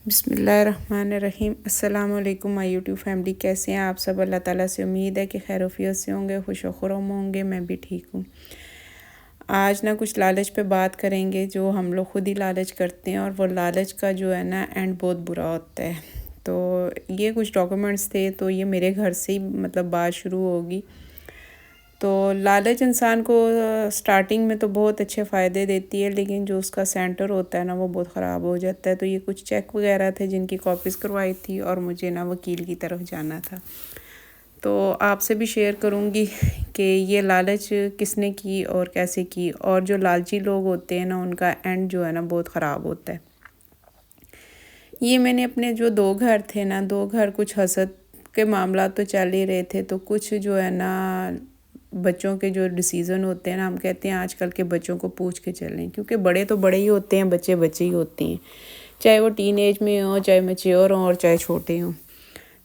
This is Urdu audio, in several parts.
بسم اللہ الرحمن الرحیم۔ السلام علیکم مائی یوٹیوب فیملی، کیسے ہیں آپ سب؟ اللہ تعالیٰ سے امید ہے کہ خیر و عافیت سے ہوں گے، خوش و خرم ہوں گے۔ میں بھی ٹھیک ہوں۔ آج کچھ لالچ پہ بات کریں گے، جو ہم لوگ خود ہی لالچ کرتے ہیں، اور وہ لالچ کا جو ہے نا اینڈ بہت برا ہوتا ہے۔ تو یہ کچھ ڈاکومنٹس تھے، تو یہ میرے گھر سے ہی بات شروع ہوگی۔ تو لالچ انسان کو سٹارٹنگ میں تو بہت اچھے فائدے دیتی ہے، لیکن جو اس کا سینٹر ہوتا ہے نا وہ بہت خراب ہو جاتا ہے۔ تو یہ کچھ چیک وغیرہ تھے جن کی کاپیز کروائی تھی، اور مجھے وکیل کی طرف جانا تھا۔ تو آپ سے بھی شیئر کروں گی کہ یہ لالچ کس نے کی اور کیسے کی، اور جو لالچی لوگ ہوتے ہیں نا ان کا اینڈ جو ہے نا بہت خراب ہوتا ہے۔ یہ میں نے اپنے جو 2 گھر تھے نا، 2 گھر کچھ حسد کے معاملات تو چل ہی رہے تھے، تو کچھ جو ہے نا بچوں کے جو ڈیسیزن ہوتے ہیں نا، ہم کہتے ہیں آج کل کے بچوں کو پوچھ کے چلیں، کیونکہ بڑے تو بڑے ہی ہوتے ہیں، بچے بچے ہی ہوتے ہیں، چاہے وہ ٹین ایج میں ہوں، چاہے میچیور ہوں، اور چاہے چھوٹے ہوں۔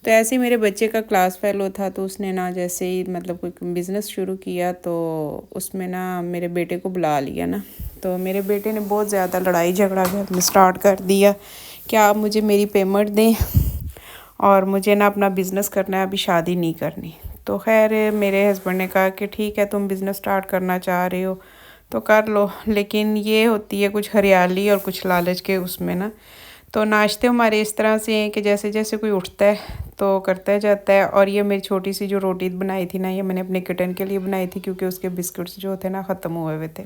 تو ایسے ہی میرے بچے کا کلاس فیلو تھا، تو اس نے جیسے ہی کوئی بزنس شروع کیا، تو اس میں میرے بیٹے کو بلا لیا نا۔ تو میرے بیٹے نے بہت زیادہ لڑائی جھگڑا گھر میں سٹارٹ کر دیا کہ آپ مجھے میری پیمنٹ دیں، اور مجھے اپنا بزنس کرنا ہے، ابھی شادی نہیں کرنی۔ تو خیر میرے ہسبینڈ نے کہا کہ ٹھیک ہے، تم بزنس سٹارٹ کرنا چاہ رہے ہو تو کر لو، لیکن یہ ہوتی ہے کچھ ہریالی اور کچھ لالچ کے اس میں نا۔ تو ناشتے ہمارے اس طرح سے ہیں کہ جیسے جیسے کوئی اٹھتا ہے تو کرتا جاتا ہے۔ اور یہ میری چھوٹی سی جو روٹی بنائی تھی نا، یہ میں نے اپنے کٹن کے لیے بنائی تھی، کیونکہ اس کے بسکٹس جو تھے نا ختم ہوئے تھے۔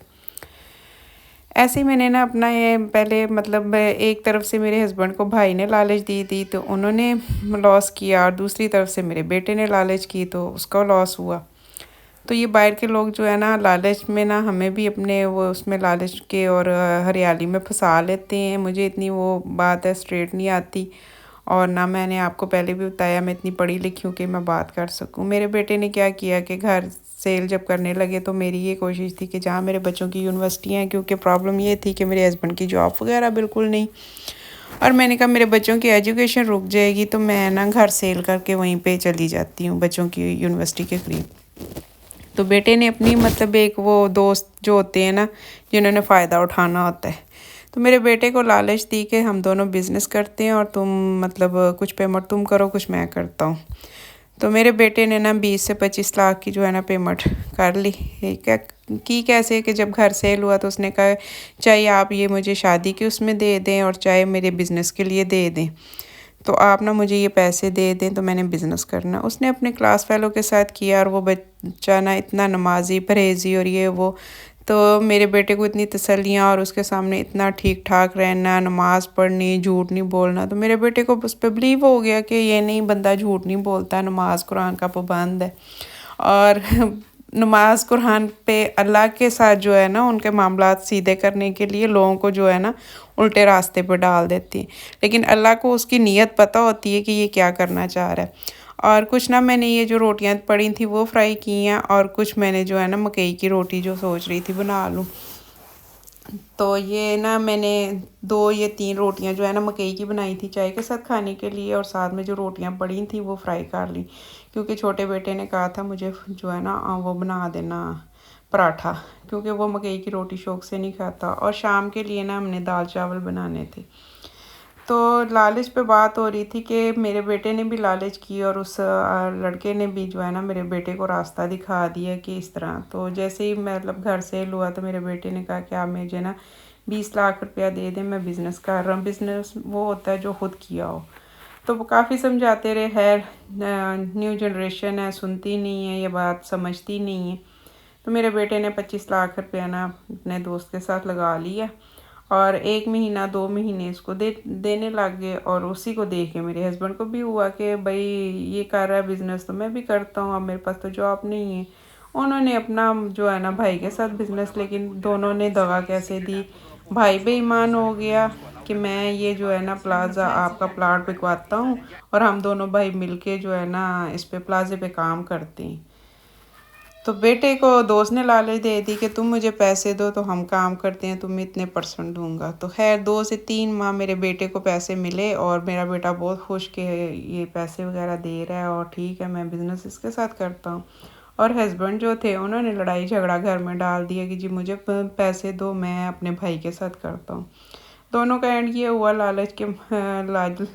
ایسے ہی میں نے اپنا یہ پہلے ایک طرف سے میرے ہسبینڈ کو بھائی نے لالچ دی تھی، تو انہوں نے لاس کیا، اور دوسری طرف سے میرے بیٹے نے لالچ کی تو اس کا لاس ہوا۔ تو یہ باہر کے لوگ جو ہے نا لالچ میں ہمیں بھی اپنے وہ اس میں لالچ کے اور ہریالی میں پھنسا لیتے ہیں۔ مجھے اتنی وہ بات ہے اسٹریٹ نہیں آتی، اور نہ میں نے آپ کو پہلے بھی بتایا میں اتنی پڑھی لکھی ہوں کہ میں بات کر سکوں۔ میرے بیٹے نے کیا کیا کہ گھر سیل جب کرنے لگے، تو میری یہ کوشش تھی کہ جہاں میرے بچوں کی یونیورسٹیاں ہیں، کیونکہ پرابلم یہ تھی کہ میرے ہسبینڈ کی جاب وغیرہ بالکل نہیں، اور میں نے کہا میرے بچوں کی ایجوکیشن رک جائے گی تو میں گھر سیل کر کے وہیں پہ چلی جاتی ہوں بچوں کی یونیورسٹی کے قریب۔ تو بیٹے نے اپنی ایک وہ دوست جو ہوتے ہیں نا جنہوں نے فائدہ اٹھانا ہوتا ہے، تو میرے بیٹے کو لالچ دی کہ ہم دونوں بزنس کرتے ہیں، اور تم کچھ پیمنٹ تم کرو، کچھ میں کرتا ہوں۔ تو میرے بیٹے نے 20 سے 25 لاکھ کی جو ہے نا پیمنٹ کر لی۔ کیسے کہ جب گھر سیل ہوا تو اس نے کہا چاہے آپ یہ مجھے شادی کی اس میں دے دیں، اور چاہے میرے بزنس کے لیے دے دیں، تو آپ مجھے یہ پیسے دے دیں تو میں نے بزنس کرنا۔ اس نے اپنے کلاس فیلو کے ساتھ کیا، اور وہ بچہ اتنا نمازی پرہیزی اور یہ وہ، تو میرے بیٹے کو اتنی تسلیاں اور اس کے سامنے اتنا ٹھیک ٹھاک رہنا، نماز پڑھنی، جھوٹ نہیں بولنا، تو میرے بیٹے کو اس پہ بلیو ہو گیا کہ یہ نہیں، بندہ جھوٹ نہیں بولتا، نماز قرآن کا پابند ہے، اور نماز قرآن پہ اللہ کے ساتھ جو ہے نا ان کے معاملات سیدھے کرنے کے لیے لوگوں کو جو ہے نا الٹے راستے پہ ڈال دیتی ہیں، لیکن اللہ کو اس کی نیت پتہ ہوتی ہے کہ یہ کیا کرنا چاہ رہا ہے۔ اور کچھ میں نے یہ جو روٹیاں پڑی تھیں وہ فرائی کی ہیں، اور کچھ میں نے جو ہے نا مکئی کی روٹی جو سوچ رہی تھی بنا لوں۔ تو یہ میں نے 2 یا 3 روٹیاں جو ہے نا مکئی کی بنائی تھی چائے کے ساتھ کھانے کے لیے، اور ساتھ میں جو روٹیاں پڑی تھیں وہ فرائی کر لی، کیونکہ چھوٹے بیٹے نے کہا تھا مجھے جو ہے نا وہ بنا دینا پراٹھا، کیونکہ وہ مکئی کی روٹی شوق سے نہیں کھاتا، اور شام کے لیے ہم نے دال چاول بنانے تھے۔ تو لالچ پہ بات ہو رہی تھی کہ میرے بیٹے نے بھی لالچ کی، اور اس لڑکے نے بھی جو ہے نا میرے بیٹے کو راستہ دکھا دیا کہ اس طرح۔ تو جیسے ہی گھر سیل ہوا تو میرے بیٹے نے کہا کہ آپ مجھے 20 لاکھ روپیہ دے دیں، میں بزنس کر رہا ہوں۔ بزنس وہ ہوتا ہے جو خود کیا ہو۔ تو وہ کافی سمجھاتے رہے، خیر نیو جنریشن ہے، سنتی نہیں ہے، یہ بات سمجھتی نہیں ہے۔ تو میرے بیٹے نے 25 لاکھ روپیہ اپنے دوست کے ساتھ لگا لیا، اور 1 مہینہ 2 مہینے اس کو دینے لگ گئے، اور اسی کو دیکھ کے میرے ہسبینڈ کو بھی ہوا کہ بھائی یہ کر رہا ہے بزنس تو میں بھی کرتا ہوں، اب میرے پاس تو جاب نہیں ہے۔ انہوں نے اپنا جو ہے نا بھائی کے ساتھ بزنس، لیکن دونوں نے دغا کیسے دی، بھائی بے ایمان ہو گیا کہ میں یہ جو ہے نا پلازا آپ کا پلاٹ بکواتا ہوں، اور ہم دونوں بھائی مل کے جو ہے نا اس پہ پلازے پہ کام کرتے ہیں۔ تو بیٹے کو دوست نے لالچ دے دی کہ تم مجھے پیسے دو تو ہم کام کرتے ہیں، تمہیں اتنے % دوں گا۔ تو خیر 2 سے 3 ماہ میرے بیٹے کو پیسے ملے، اور میرا بیٹا بہت خوش کہ یہ پیسے وغیرہ دے رہا ہے، اور ٹھیک ہے میں بزنس اس کے ساتھ کرتا ہوں۔ اور ہسبینڈ جو تھے انہوں نے لڑائی جھگڑا گھر میں ڈال دیا کہ جی مجھے پیسے دو، میں اپنے بھائی کے ساتھ کرتا ہوں۔ دونوں کا اینڈ یہ ہوا لالچ کے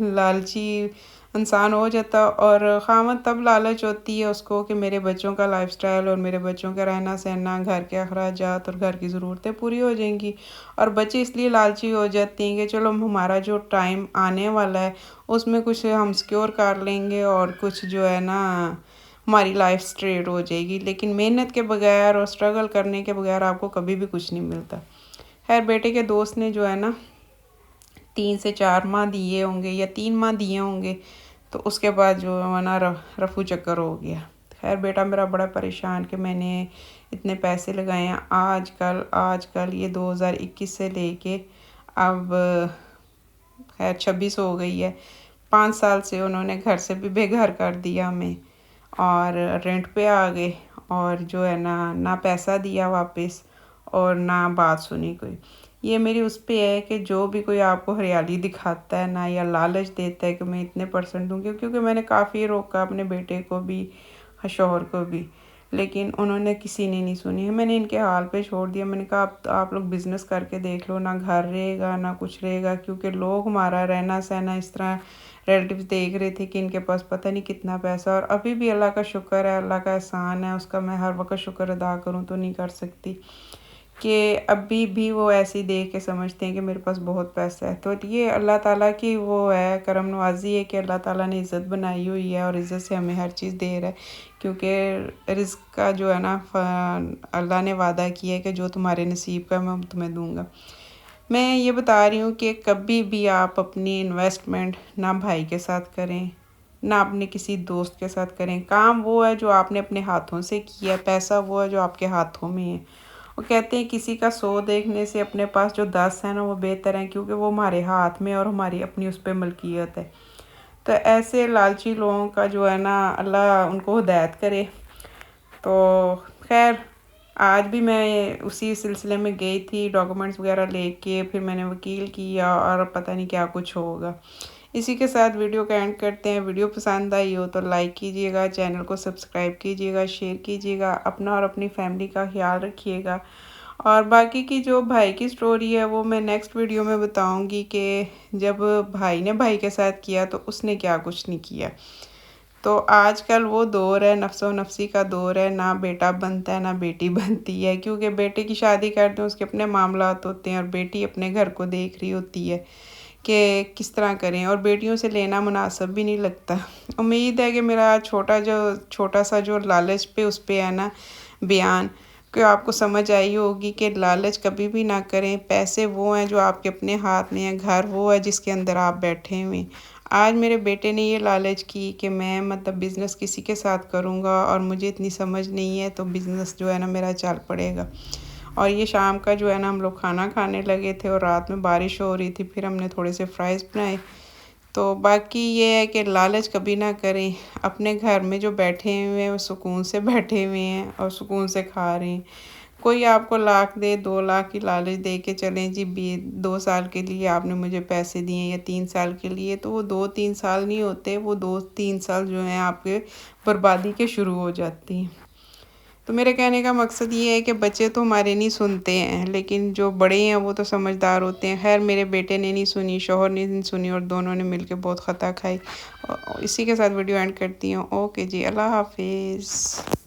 لالچی انسان ہو جاتا، اور خامد تب لالچ ہوتی ہے اس کو کہ میرے بچوں کا لائف سٹائل اور میرے بچوں کا رہنا سہنا، گھر کے اخراجات اور گھر کی ضرورتیں پوری ہو جائیں گی، اور بچے اس لیے لالچی ہو جاتے ہیں کہ چلو ہمارا جو ٹائم آنے والا ہے اس میں کچھ ہم سیکیور کر لیں گے اور کچھ جو ہے نا ہماری لائف سٹریٹ ہو جائے گی، لیکن محنت کے بغیر اور سٹرگل کرنے کے بغیر آپ کو کبھی بھی کچھ نہیں ملتا۔ خیر بیٹے کے دوست نے جو ہے نا 3 سے 4 ماہ دیے ہوں گے یا 3 ماہ دیے ہوں گے، تو اس کے بعد جو ہے نا رفو چکر ہو گیا۔ خیر بیٹا میرا بڑا پریشان کہ میں نے اتنے پیسے لگائے ہیں، آج کل یہ 2021 سے لے کے اب خیر 26 ہو گئی ہے، 5 سال سے انہوں نے گھر سے بھی بے گھر کر دیا ہمیں، اور رینٹ پہ آ گئے، اور جو ہے نہ پیسہ دیا واپس اور نہ بات سنی کوئی۔ یہ میری اس پہ ہے کہ جو بھی کوئی آپ کو ہریالی دکھاتا ہے نا یا لالچ دیتا ہے کہ میں اتنے % دوں گی، کیونکہ میں نے کافی روکا اپنے بیٹے کو بھی شوہر کو بھی، لیکن انہوں نے کسی نے نہیں سنی، میں نے ان کے حال پہ چھوڑ دیا۔ میں نے کہا اب آپ لوگ بزنس کر کے دیکھ لو، نہ گھر رہے گا نہ کچھ رہے گا، کیونکہ لوگ ہمارا رہنا سہنا اس طرح ریلیٹیوز دیکھ رہے تھے کہ ان کے پاس پتہ نہیں کتنا پیسہ، اور ابھی بھی اللہ کا شکر ہے، اللہ کا احسان ہے، اس کا میں ہر وقت شکر ادا کروں تو نہیں کر سکتی، کہ ابھی بھی وہ ایسی دیکھ کے سمجھتے ہیں کہ میرے پاس بہت پیسہ ہے۔ تو یہ اللہ تعالیٰ کی وہ ہے کرم نوازی ہے کہ اللہ تعالیٰ نے عزت بنائی ہوئی ہے، اور عزت سے ہمیں ہر چیز دے رہا ہے، کیونکہ رزق کا جو ہے نا اللہ نے وعدہ کیا ہے کہ جو تمہارے نصیب کا میں تمہیں دوں گا۔ میں یہ بتا رہی ہوں کہ کبھی بھی آپ اپنی انویسٹمنٹ نہ بھائی کے ساتھ کریں نہ اپنے کسی دوست کے ساتھ کریں۔ کام وہ ہے جو آپ نے اپنے ہاتھوں سے کیا، پیسہ وہ ہے جو آپ کے ہاتھوں میں ہے۔ وہ کہتے ہیں کسی کا 100 دیکھنے سے اپنے پاس جو 10 ہے نا وہ بہتر ہیں، کیونکہ وہ ہمارے ہاتھ میں اور ہماری اپنی اس پہ ملکیت ہے۔ تو ایسے لالچی لوگوں کا جو ہے نا اللہ ان کو ہدایت کرے۔ تو خیر آج بھی میں اسی سلسلے میں گئی تھی، ڈاکومنٹس وغیرہ لے کے، پھر میں نے وکیل کیا اور پتہ نہیں کیا کچھ ہوگا۔ اسی کے ساتھ ویڈیو کا اینڈ کرتے ہیں۔ ویڈیو پسند آئی ہو تو لائک کیجیے گا، چینل کو سبسکرائب کیجیے گا، شیئر کیجیے گا، اپنا اور اپنی فیملی کا خیال رکھیے گا، اور باقی کی جو بھائی کی سٹوری ہے وہ میں نیکسٹ ویڈیو میں بتاؤں گی کہ جب بھائی نے بھائی کے ساتھ کیا تو اس نے کیا کچھ نہیں کیا۔ تو آج کل وہ دور ہے، نفس و نفسی کا دور ہے، نہ بیٹا بنتا ہے نہ بیٹی بنتی ہے، کیونکہ بیٹے کی شادی کرتے ہیں اس کے اپنے معاملات ہوتے ہیں، اور بیٹی اپنے گھر کو دیکھ رہی ہوتی ہے کہ کس طرح کریں، اور بیٹیوں سے لینا مناسب بھی نہیں لگتا۔ امید ہے کہ میرا چھوٹا سا جو لالچ پہ اس پہ ہے نا بیان، کہ آپ کو سمجھ آئی ہوگی کہ لالچ کبھی بھی نہ کریں۔ پیسے وہ ہیں جو آپ کے اپنے ہاتھ میں ہیں، گھر وہ ہے جس کے اندر آپ بیٹھے ہوئے۔ آج میرے بیٹے نے یہ لالچ کی کہ میں بزنس کسی کے ساتھ کروں گا، اور مجھے اتنی سمجھ نہیں ہے تو بزنس جو ہے نا میرا چل پڑے گا۔ اور یہ شام کا جو ہے نا ہم لوگ کھانا کھانے لگے تھے، اور رات میں بارش ہو رہی تھی، پھر ہم نے تھوڑے سے فرائز بنائے۔ تو باقی یہ ہے کہ لالچ کبھی نہ کریں، اپنے گھر میں جو بیٹھے ہوئے ہیں وہ سکون سے بیٹھے ہوئے ہیں اور سکون سے کھا رہے ہیں۔ کوئی آپ کو 1 لاکھ دے، 2 لاکھ کی لالچ دے کے چلیں جی 2 سال کے لیے آپ نے مجھے پیسے دیے یا 3 سال کے لیے، تو وہ 2-3 سال نہیں ہوتے، وہ 2-3 سال جو ہیں آپ کے بربادی کے شروع ہو جاتی ہیں۔ تو میرے کہنے کا مقصد یہ ہے کہ بچے تو ہمارے نہیں سنتے ہیں، لیکن جو بڑے ہیں وہ تو سمجھدار ہوتے ہیں۔ خیر میرے بیٹے نے نہیں سنی، شوہر نے نہیں سنی، اور دونوں نے مل کے بہت خطا کھائی۔ اسی کے ساتھ ویڈیو اینڈ کرتی ہوں۔ اوکے جی، اللہ حافظ۔